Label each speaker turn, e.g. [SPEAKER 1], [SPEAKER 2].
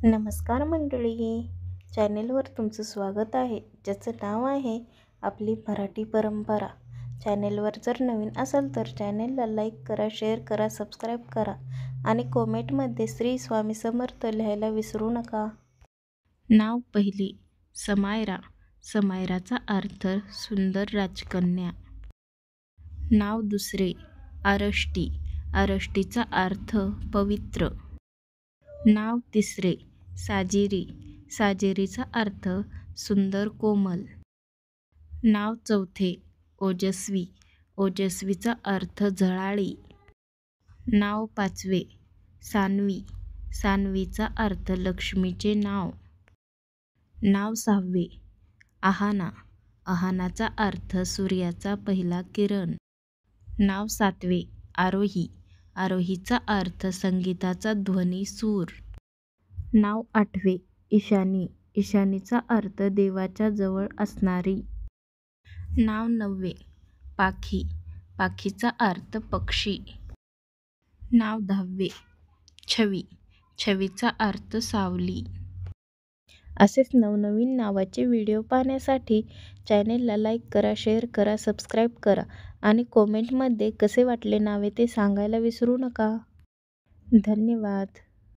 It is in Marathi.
[SPEAKER 1] नमस्कार मंडळी, चॅनेलवर तुमचं स्वागत आहे, ज्याचं नाव आहे आपली मराठी परंपरा. चॅनेलवर जर नवीन असाल तर चॅनेलला लाईक करा, शेअर करा, सबस्क्राईब करा आणि कमेंटमध्ये श्री स्वामी समर्थ लिहायला विसरू नका. नाव पहिली समायरा. समायराचा अर्थ सुंदर राजकन्या. नाव दुसरे आरष्टी. आरष्टीचा अर्थ पवित्र. नाव तिसरे साजिरी. साजिरीचा अर्थ सुंदर कोमल. नाव चौथे ओजस्वी. ओजस्वीचा अर्थ झळाळी. नाव पाचवे सान्वी. सान्वीचा अर्थ लक्ष्मीचे नाव. नाव सहावे आहाना. आहानाचा अर्थ सूर्याचा पहिला किरण. नाव सातवे आरोही. आरोहीचा अर्थ संगीताचा ध्वनी सूर. नाव आठवे ईशानी. ईशानीचा अर्थ देवाच्या जवळ असणारी. नाव नववे पाखी. पाखीचा अर्थ पक्षी. नाव दहावे छवी. छवीचा अर्थ सावली. असेच नवनवीन नावाचे व्हिडिओ पाहण्यासाठी चॅनेलला लाईक करा, शेअर करा, सबस्क्राईब करा आणि कमेंटमध्ये कसे वाटले नावे ते सांगायला विसरू नका. धन्यवाद.